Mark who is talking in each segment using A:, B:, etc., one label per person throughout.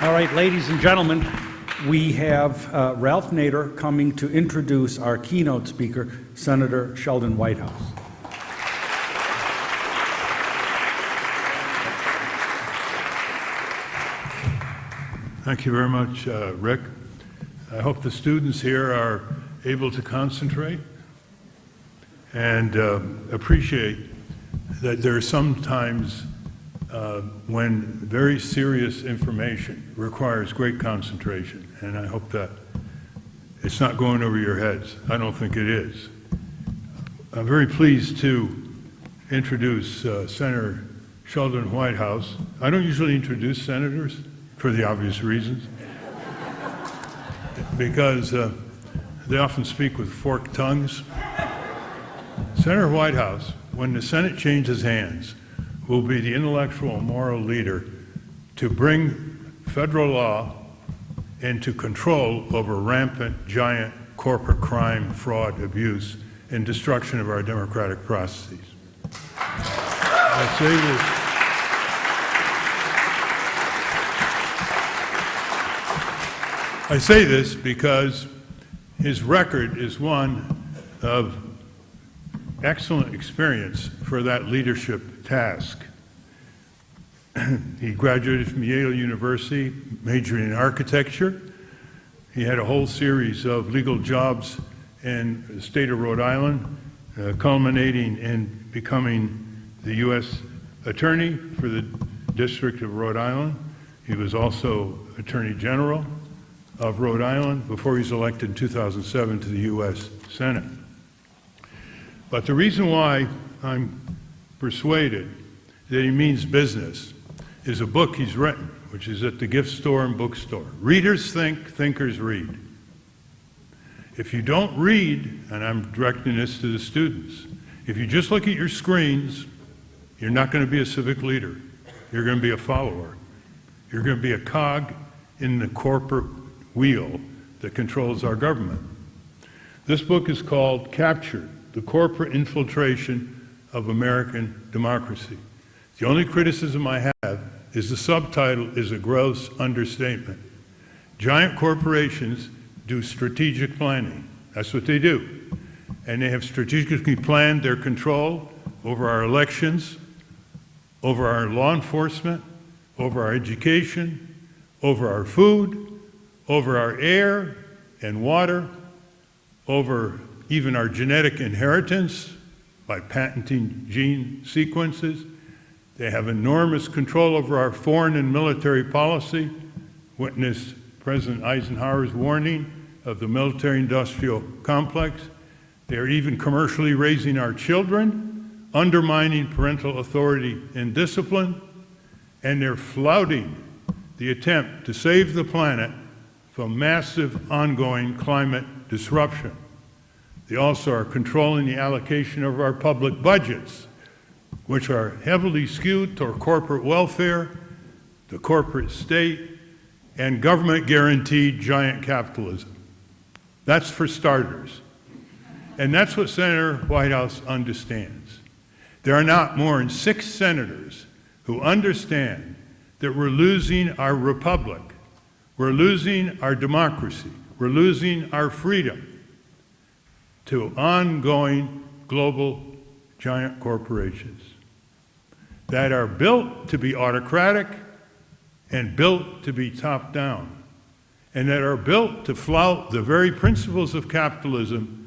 A: All right, ladies and gentlemen, we have Ralph Nader coming to introduce our keynote speaker, Senator Sheldon Whitehouse.
B: Thank you very much, Rick. I hope the students here are able to concentrate and appreciate that there are sometimes when very serious information requires great concentration, and I hope that it's not going over your heads. I don't think it is. I'm very pleased to introduce Senator Sheldon Whitehouse. I don't usually introduce senators for the obvious reasons, because they often speak with forked tongues. Senator Whitehouse, when the Senate changes hands, will be the intellectual and moral leader to bring federal law into control over rampant, giant corporate crime, fraud, abuse, and destruction of our democratic processes. I say this because his record is one of excellent experience for that leadership task. He graduated from Yale University, majoring in architecture. He had a whole series of legal jobs in the state of Rhode Island, culminating in becoming the U.S. Attorney for the District of Rhode Island. He was also Attorney General of Rhode Island before he was elected in 2007 to the U.S. Senate. But the reason why I'm persuaded that he means business is a book he's written, which is at the gift store and bookstore. Readers think, thinkers read. If you don't read, and I'm directing this to the students, if you just look at your screens, you're not going to be a civic leader. You're going to be a follower. You're going to be a cog in the corporate wheel that controls our government. This book is called Captured: The Corporate Infiltration of American Democracy. The only criticism I have is the subtitle is a gross understatement. Giant corporations do strategic planning. That's what they do. And they have strategically planned their control over our elections, over our law enforcement, over our education, over our food, over our air and water, over even our genetic inheritance by patenting gene sequences. They have enormous control over our foreign and military policy. Witness President Eisenhower's warning of the military-industrial complex. They are even commercially raising our children, undermining parental authority and discipline, and they're flouting the attempt to save the planet from massive ongoing climate disruption. They also are controlling the allocation of our public budgets, which are heavily skewed toward corporate welfare, the corporate state, and government-guaranteed giant capitalism. That's for starters. And that's what Senator Whitehouse understands. There are not more than 6 senators who understand that we're losing our republic, we're losing our democracy, we're losing our freedom to ongoing global giant corporations that are built to be autocratic and built to be top-down, and that are built to flout the very principles of capitalism,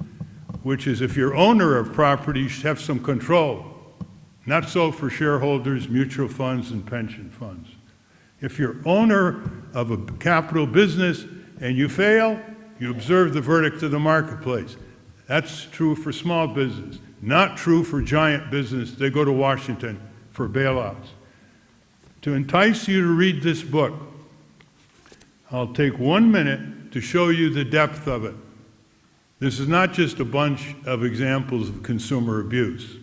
B: which is if you're owner of property, you should have some control. Not so for shareholders, mutual funds, and pension funds. If you're owner of a capital business and you fail, you observe the verdict of the marketplace. That's true for small business, not true for giant business. They go to Washington for bailouts. To entice you to read this book, I'll take 1 minute to show you the depth of it. This is not just a bunch of examples of consumer abuse.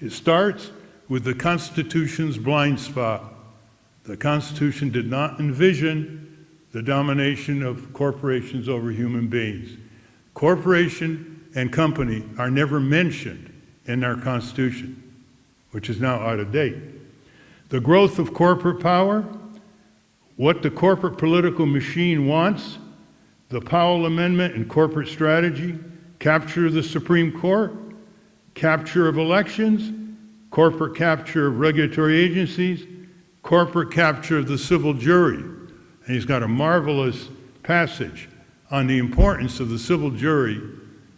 B: It starts with the Constitution's blind spot. The Constitution did not envision the domination of corporations over human beings. Corporation and company are never mentioned in our Constitution, which is now out of date. The growth of corporate power what the corporate political machine wants, the Powell Amendment and corporate strategy, capture of the Supreme Court, capture of elections, corporate capture of regulatory agencies, corporate capture of the civil jury. And he's got a marvelous passage on the importance of the civil jury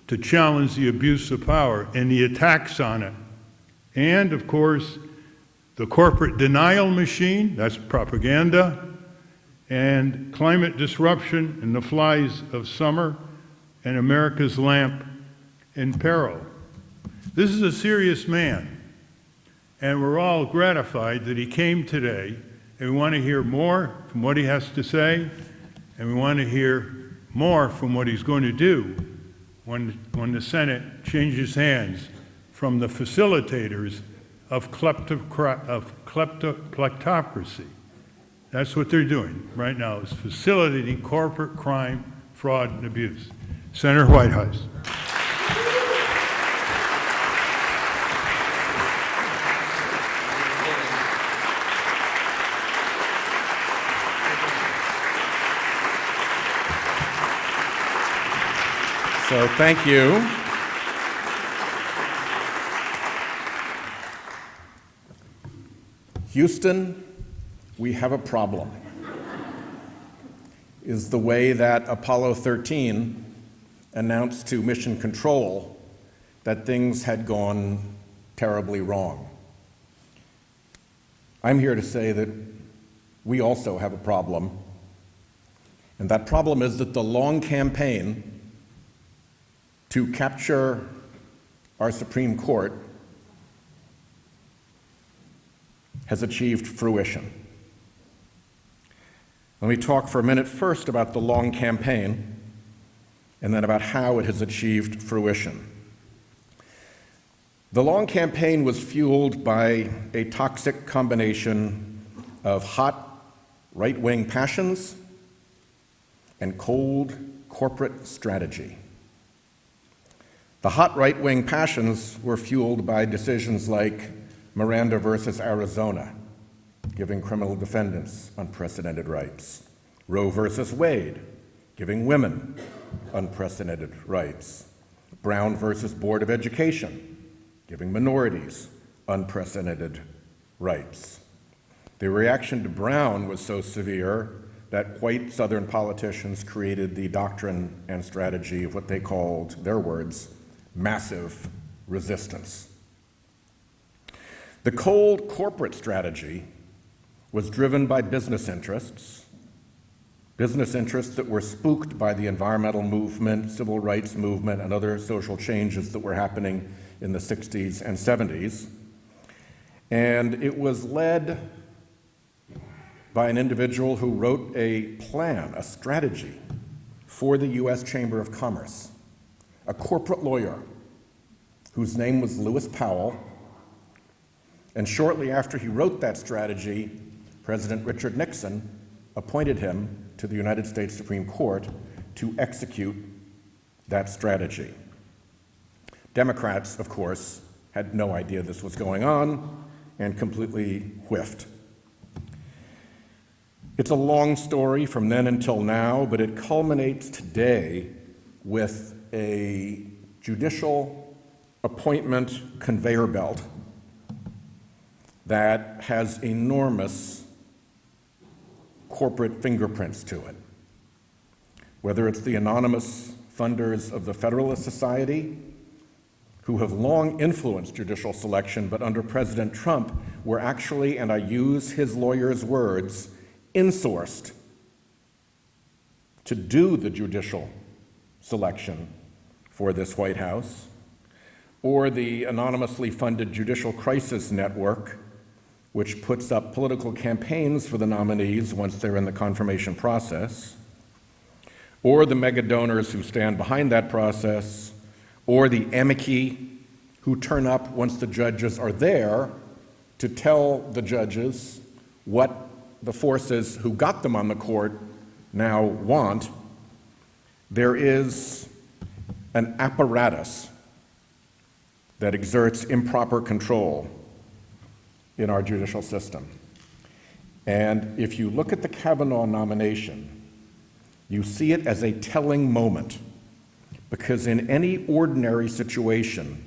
B: to challenge the abuse of power and the attacks on it. And, of course, the corporate denial machine, that's propaganda, and climate disruption and the flies of summer, and America's lamp in peril. This is a serious man, and we're all gratified that he came today, and we want to hear more from what he has to say, and we want to hear more from what he's going to do when the Senate changes hands from the facilitators of kleptocracy. That's what they're doing right now, is facilitating corporate crime, fraud, and abuse. Senator Whitehouse.
C: So thank you. Houston, we have a problem, is the way that Apollo 13 announced to Mission Control that things had gone terribly wrong. I'm here to say that we also have a problem, and that problem is that the long campaign to capture our Supreme Court has achieved fruition. Let me talk for a minute first about the long campaign and then about how it has achieved fruition. The long campaign was fueled by a toxic combination of hot right-wing passions and cold corporate strategy. The hot right-wing passions were fueled by decisions like Miranda versus Arizona, giving criminal defendants unprecedented rights. Roe versus Wade, giving women unprecedented rights. Brown versus Board of Education, giving minorities unprecedented rights. The reaction to Brown was so severe that white Southern politicians created the doctrine and strategy of what they called, their words, massive resistance. The cold corporate strategy was driven by business interests that were spooked by the environmental movement, civil rights movement, and other social changes that were happening in the 60s and 70s. And it was led by an individual who wrote a plan, a strategy for the U.S. Chamber of Commerce, a corporate lawyer whose name was Lewis Powell. And shortly after he wrote that strategy, President Richard Nixon appointed him to the United States Supreme Court to execute that strategy. Democrats, of course, had no idea this was going on and completely whiffed. It's a long story from then until now, but it culminates today with a judicial appointment conveyor belt that has enormous corporate fingerprints to it. Whether it's the anonymous funders of the Federalist Society, who have long influenced judicial selection, but under President Trump were actually, and I use his lawyer's words, insourced to do the judicial selection for this White House, or the anonymously funded Judicial Crisis Network, which puts up political campaigns for the nominees once they're in the confirmation process, or the mega donors who stand behind that process, or the amici who turn up once the judges are there to tell the judges what the forces who got them on the court now want. There is an apparatus that exerts improper control in our judicial system. And if you look at the Kavanaugh nomination, you see it as a telling moment, because in any ordinary situation,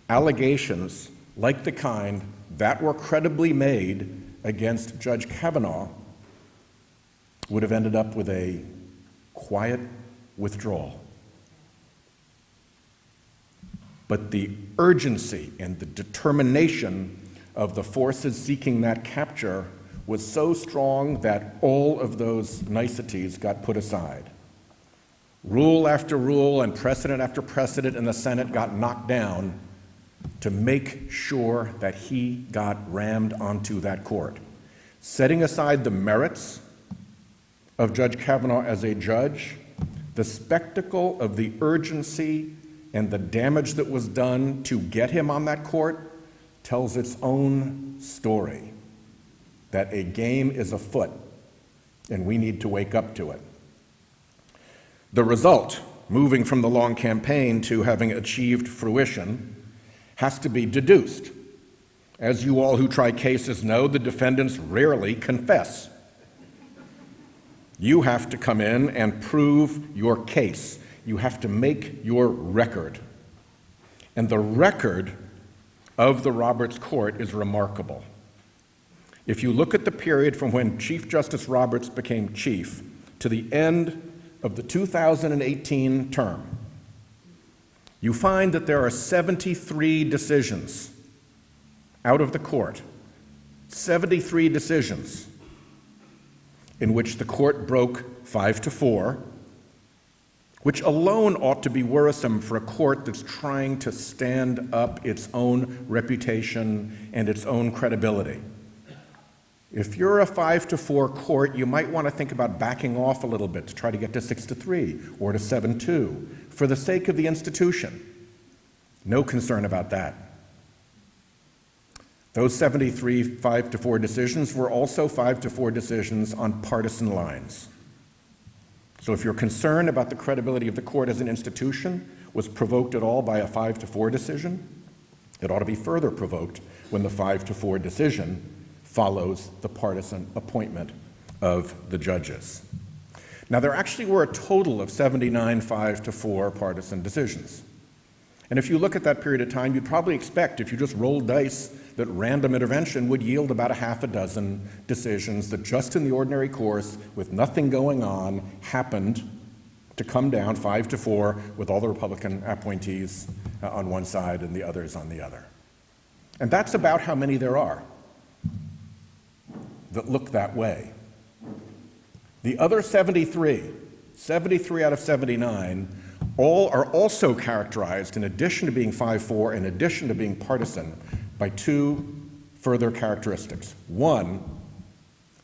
C: allegations like the kind that were credibly made against Judge Kavanaugh would have ended up with a quiet withdrawal. But the urgency and the determination of the forces seeking that capture was so strong that all of those niceties got put aside. Rule after rule and precedent after precedent in the Senate got knocked down to make sure that he got rammed onto that court. Setting aside the merits of Judge Kavanaugh as a judge, the spectacle of the urgency and the damage that was done to get him on that court tells its own story, that a game is afoot and we need to wake up to it. The result, moving from the long campaign to having achieved fruition, has to be deduced. As you all who try cases know, the defendants rarely confess. You have to come in and prove your case. You have to make your record. And the record of the Roberts Court is remarkable. If you look at the period from when Chief Justice Roberts became chief to the end of the 2018 term, you find that there are 73 decisions out of the court, 73 decisions in which the court broke 5-4, which alone ought to be worrisome for a court that's trying to stand up its own reputation and its own credibility. If you're a 5-4 court, you might want to think about backing off a little bit to try to get to 6-3 or to 7-2 for the sake of the institution. No concern about that. Those 73 5-4 decisions were also 5-4 decisions on partisan lines. So if your concern about the credibility of the court as an institution was provoked at all by a 5-4 decision, it ought to be further provoked when the 5-4 decision follows the partisan appointment of the judges. Now, there actually were a total of 79 5-4 partisan decisions. And if you look at that period of time, you'd probably expect, if you just rolled dice, that random intervention would yield about a half a dozen decisions that just in the ordinary course, with nothing going on, happened to come down 5-4 with all the Republican appointees on one side and the others on the other. And that's about how many there are that look that way. The other 73 out of 79, all are also characterized, in addition to being 5-4, in addition to being partisan, by two further characteristics. One,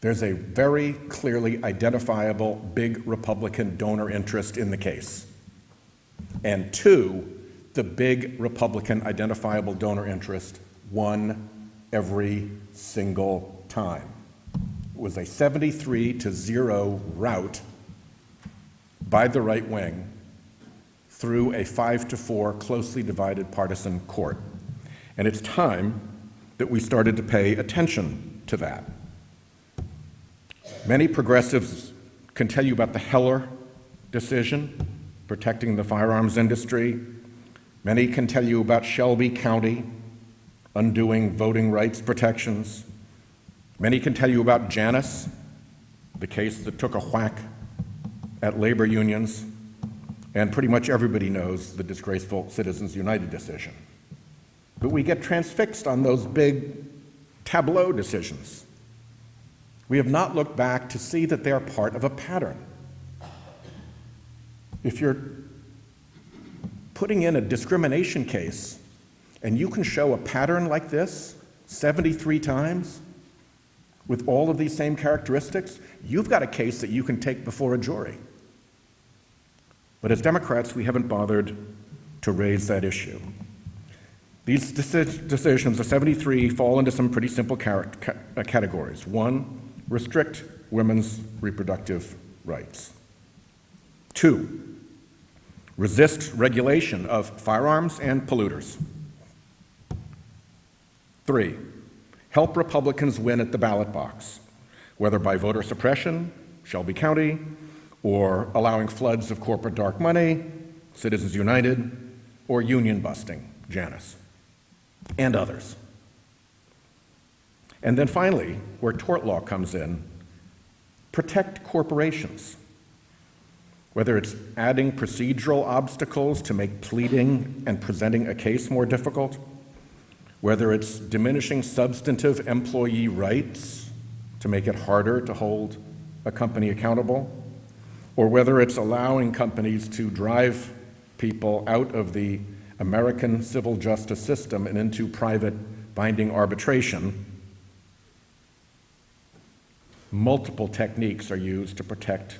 C: there's a very clearly identifiable big Republican donor interest in the case. And two, the big Republican identifiable donor interest won every single time. It was a 73-0 rout by the right wing through a 5-4 closely divided partisan court. And it's time that we started to pay attention to that. Many progressives can tell you about the Heller decision, protecting the firearms industry. Many can tell you about Shelby County, undoing voting rights protections. Many can tell you about Janus, the case that took a whack at labor unions. And pretty much everybody knows the disgraceful Citizens United decision. But we get transfixed on those big tableau decisions. We have not looked back to see that they are part of a pattern. If you're putting in a discrimination case and you can show a pattern like this 73 times with all of these same characteristics, you've got a case that you can take before a jury. But as Democrats, we haven't bothered to raise that issue. These decisions, the 73, fall into some pretty simple categories. One, restrict women's reproductive rights. Two, resist regulation of firearms and polluters. Three, help Republicans win at the ballot box. whether by voter suppression, Shelby County, or allowing floods of corporate dark money, Citizens United, or union busting, Janus, and others. And then finally, where tort law comes in, protect corporations. Whether it's adding procedural obstacles to make pleading and presenting a case more difficult, whether it's diminishing substantive employee rights to make it harder to hold a company accountable, or whether it's allowing companies to drive people out of the American civil justice system and into private binding arbitration, multiple techniques are used to protect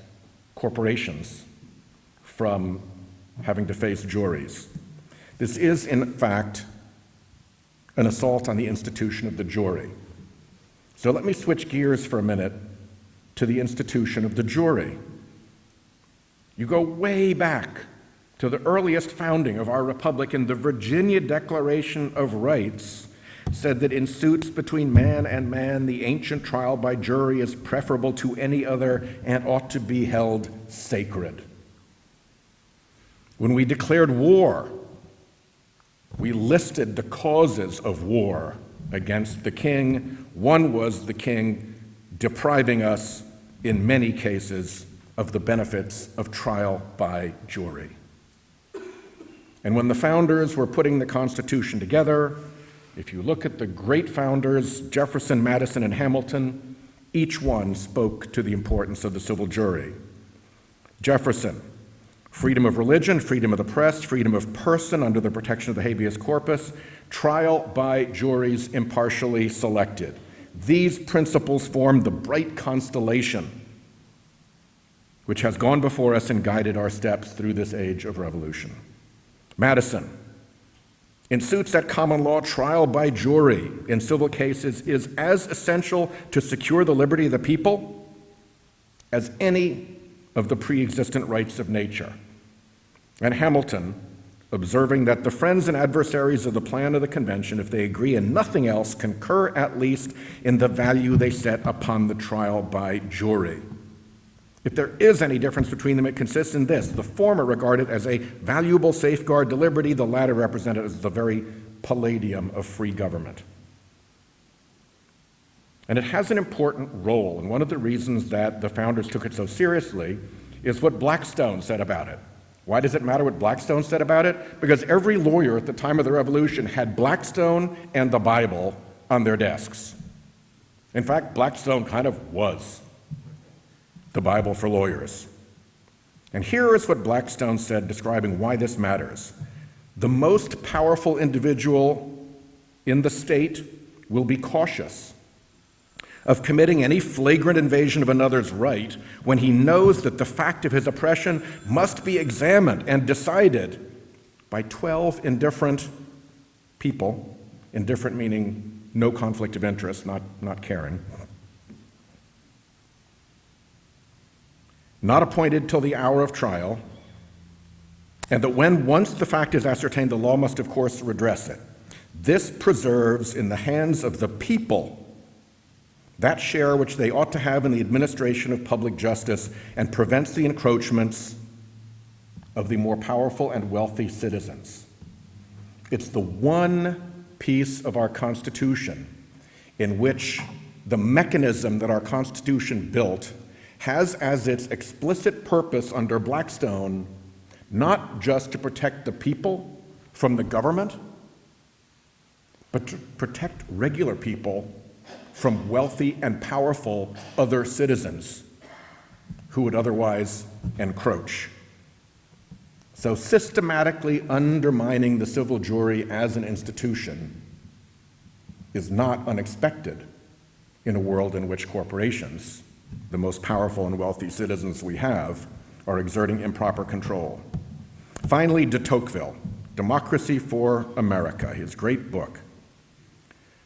C: corporations from having to face juries. This is, in fact, an assault on the institution of the jury. So let me switch gears for a minute to the institution of the jury. You go way back to the earliest founding of our republic, and the Virginia Declaration of Rights said that in suits between man and man, the ancient trial by jury is preferable to any other and ought to be held sacred. When we declared war, we listed the causes of war against the king. One was the king depriving us, in many cases, of the benefits of trial by jury. And when the founders were putting the Constitution together, if you look at the great founders, Jefferson, Madison, and Hamilton, each one spoke to the importance of the civil jury. Jefferson, freedom of religion, freedom of the press, freedom of person under the protection of the habeas corpus, trial by juries impartially selected. These principles form the bright constellation which has gone before us and guided our steps through this age of revolution. Madison, in suits at common law, trial by jury in civil cases is as essential to secure the liberty of the people as any of the pre-existent rights of nature. And Hamilton, observing that the friends and adversaries of the plan of the convention, if they agree in nothing else, concur at least in the value they set upon the trial by jury. If there is any difference between them, it consists in this: the former regarded as a valuable safeguard to liberty, the latter represented as the very palladium of free government. And it has an important role, and one of the reasons that the founders took it so seriously is what Blackstone said about it. Why does it matter what Blackstone said about it? Because every lawyer at the time of the Revolution had Blackstone and the Bible on their desks. In fact, Blackstone kind of was the Bible for lawyers. And here is what Blackstone said describing why this matters. The most powerful individual in the state will be cautious of committing any flagrant invasion of another's right when he knows that the fact of his oppression must be examined and decided by 12 indifferent people, indifferent meaning no conflict of interest, not caring, not appointed till the hour of trial, and that when once the fact is ascertained, the law must of course redress it. This preserves in the hands of the people that share which they ought to have in the administration of public justice and prevents the encroachments of the more powerful and wealthy citizens. It's the one piece of our Constitution in which the mechanism that our Constitution built has as its explicit purpose under Blackstone not just to protect the people from the government, but to protect regular people from wealthy and powerful other citizens who would otherwise encroach. So systematically undermining the civil jury as an institution is not unexpected in a world in which corporations, the most powerful and wealthy citizens we have, are exerting improper control. Finally, de Tocqueville, Democracy for America, his great book.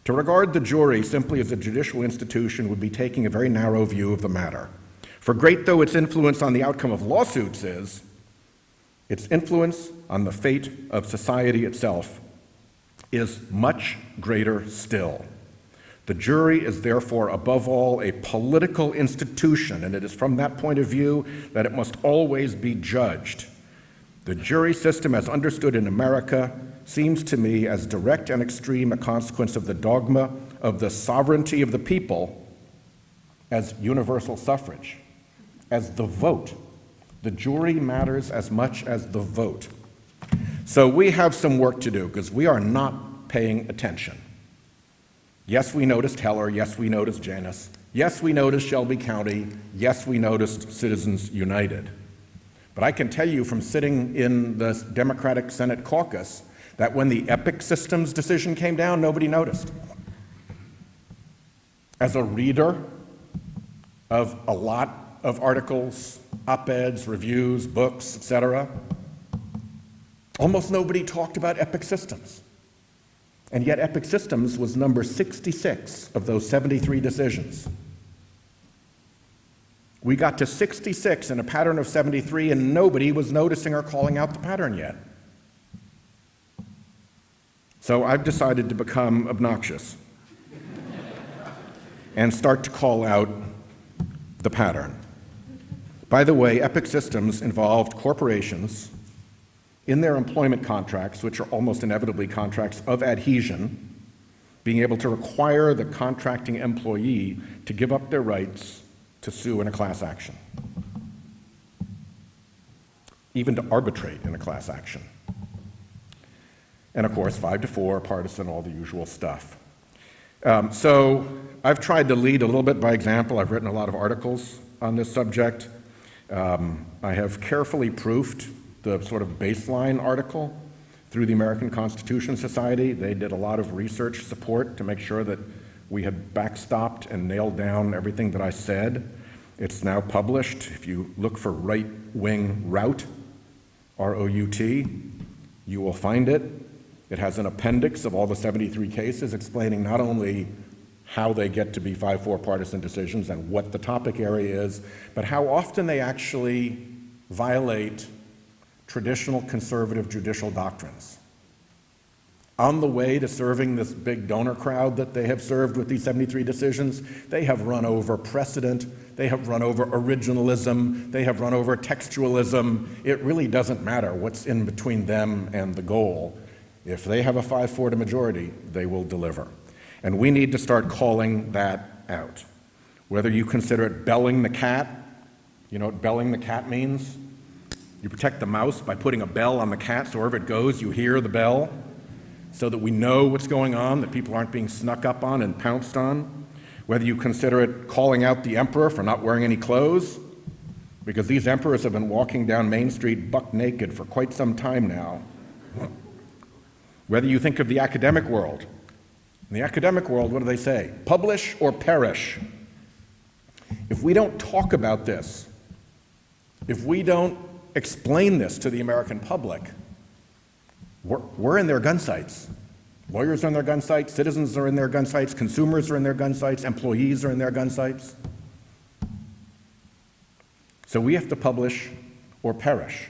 C: To regard the jury simply as a judicial institution would be taking a very narrow view of the matter. For great though its influence on the outcome of lawsuits is, its influence on the fate of society itself is much greater still. The jury is therefore, above all, a political institution, and it is from that point of view that it must always be judged. The jury system, as understood in America, seems to me as direct and extreme a consequence of the dogma of the sovereignty of the people as universal suffrage, as the vote. The jury matters as much as the vote. So we have some work to do because we are not paying attention. Yes, we noticed Heller. Yes, we noticed Janus. Yes, we noticed Shelby County. Yes, we noticed Citizens United. But I can tell you from sitting in the Democratic Senate caucus that when the Epic Systems decision came down, nobody noticed. As a reader of a lot of articles, op-eds, reviews, books, etc., almost nobody talked about Epic Systems. And yet Epic Systems was number 66 of those 73 decisions. We got to 66 in a pattern of 73, and nobody was noticing or calling out the pattern yet. So I've decided to become obnoxious and start to call out the pattern. By the way, Epic Systems involved corporations in their employment contracts, which are almost inevitably contracts of adhesion, being able to require the contracting employee to give up their rights to sue in a class action, even to arbitrate in a class action. And of course, 5-4, partisan, all the usual stuff. So I've tried to lead a little bit by example. I've written a lot of articles on this subject. I have carefully proofed the sort of baseline article through the American Constitution Society. They did a lot of research support to make sure that we had backstopped and nailed down everything that I said. It's now published. If you look for right-wing route, R-O-U-T, you will find it. It has an appendix of all the 73 cases explaining not only how they get to be 5-4 partisan decisions and what the topic area is, but how often they actually violate traditional conservative judicial doctrines. On the way to serving this big donor crowd that they have served with these 73 decisions, they have run over precedent, they have run over originalism, they have run over textualism. It really doesn't matter what's in between them and the goal. If they have a 5-4 majority, they will deliver. And we need to start calling that out. Whether you consider it belling the cat, you know what belling the cat means? You protect the mouse by putting a bell on the cat so wherever it goes, you hear the bell so that we know what's going on, that people aren't being snuck up on and pounced on. Whether you consider it calling out the emperor for not wearing any clothes, because these emperors have been walking down Main Street buck naked for quite some time now. Whether you think of the academic world. In the academic world, what do they say? Publish or perish. If we don't talk about this, if we don't explain this to the American public, we're in their gun sights. Lawyers are in their gun sights, citizens are in their gun sights, consumers are in their gun sights, employees are in their gun sights. So we have to publish or perish.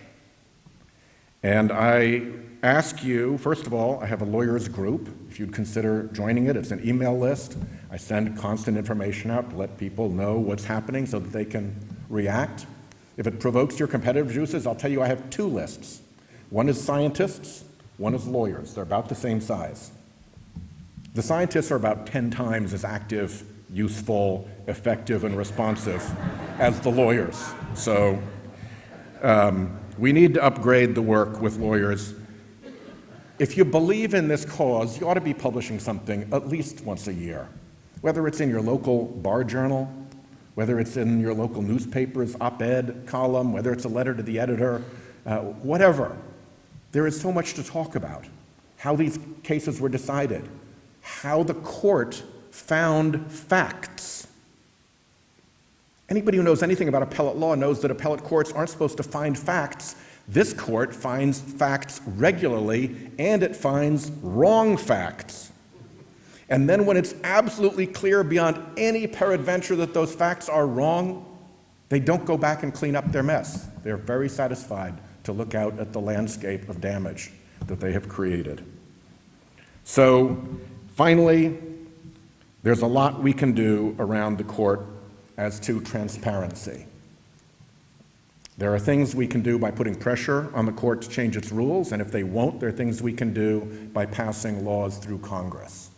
C: And I ask you, first of all, I have a lawyers group. If you'd consider joining it, it's an email list. I send constant information out to let people know what's happening so that they can react. If it provokes your competitive juices, I'll tell you I have two lists. One is scientists, one is lawyers. They're about the same size. The scientists are about 10 times as active, useful, effective, and responsive as the lawyers. So we need to upgrade the work with lawyers. If you believe in this cause, you ought to be publishing something at least once a year, whether it's in your local bar journal, whether it's in your local newspaper's op-ed column, whether it's a letter to the editor, whatever. There is so much to talk about. How these cases were decided, how the court found facts. Anybody who knows anything about appellate law knows that appellate courts aren't supposed to find facts. This court finds facts regularly, and it finds wrong facts. And then when it's absolutely clear beyond any peradventure that those facts are wrong, they don't go back and clean up their mess. They're very satisfied to look out at the landscape of damage that they have created. So, finally, There's a lot we can do around the court as to transparency. There are things we can do by putting pressure on the court to change its rules, and if they won't, there are things we can do by passing laws through Congress.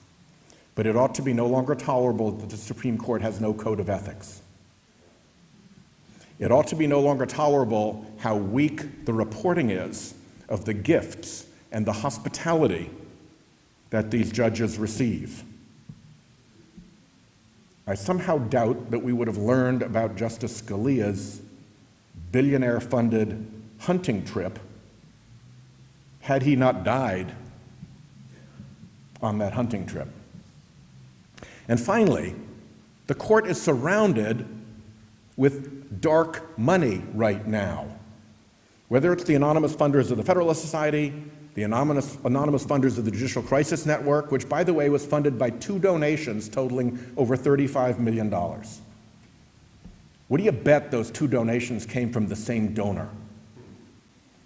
C: But it ought to be no longer tolerable that the Supreme Court has no code of ethics. It ought to be no longer tolerable how weak the reporting is of the gifts and the hospitality that these judges receive. I somehow doubt that we would have learned about Justice Scalia's billionaire-funded hunting trip had he not died on that hunting trip. And finally, the court is surrounded with dark money right now. Whether it's the anonymous funders of the Federalist Society, the anonymous funders of the Judicial Crisis Network, which, by the way, was funded by 2 donations totaling over $35 million. What do you bet those 2 donations came from the same donor?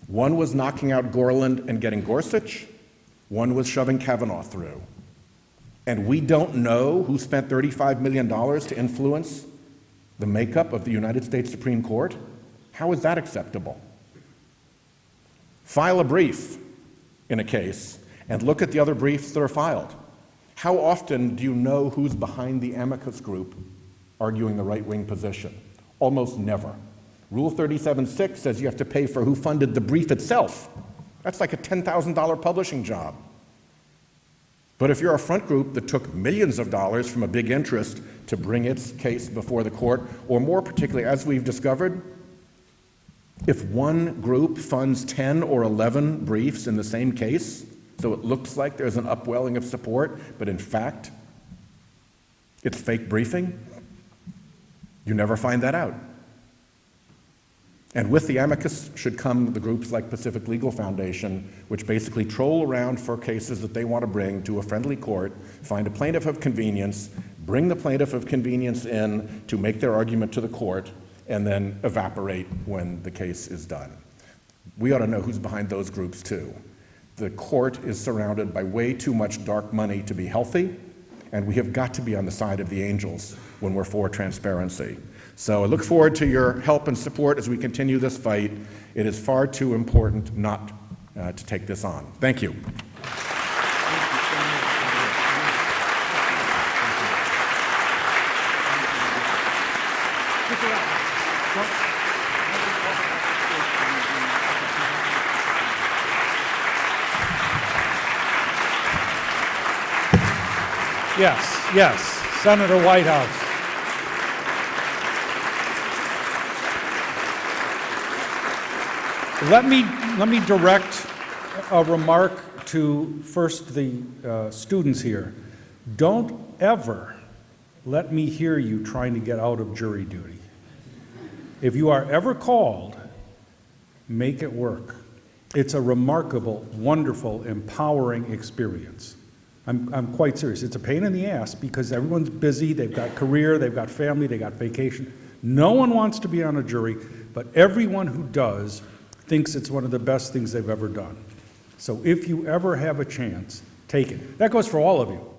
C: One was knocking out Gorland and getting Gorsuch, one was shoving Kavanaugh through. And we don't know who spent $35 million to influence the makeup of the United States Supreme Court? How is that acceptable? File a brief in a case and look at the other briefs that are filed. How often do you know who's behind the amicus group arguing the right-wing position? Almost never. Rule 37.6 says you have to pay for who funded the brief itself. That's like a $10,000 publishing job. But if you're a front group that took millions of dollars from a big interest to bring its case before the court, or more particularly, as we've discovered, if one group funds 10 or 11 briefs in the same case, so it looks like there's an upwelling of support, but in fact, it's fake briefing, you never find that out. And with the amicus should come the groups like Pacific Legal Foundation, which basically troll around for cases that they want to bring to a friendly court, find a plaintiff of convenience, bring the plaintiff of convenience in to make their argument to the court, and then evaporate when the case is done. We ought to know who's behind those groups too. The court is surrounded by way too much dark money to be healthy, and we have got to be on the side of the angels when we're for transparency. So I look forward to your help and support as we continue this fight. It is far too important not to take this on. Thank you.
A: Yes, Senator Whitehouse. Let me direct a remark to first the students here. Don't ever let me hear you trying to get out of jury duty. If you are ever called, make it work. It's a remarkable, wonderful, empowering experience. I'm quite serious. It's a pain in the ass because everyone's busy, they've got career, they've got family, they've got vacation. No one wants to be on a jury, but everyone who does thinks it's one of the best things they've ever done. So if you ever have a chance, take it. That goes for all of you.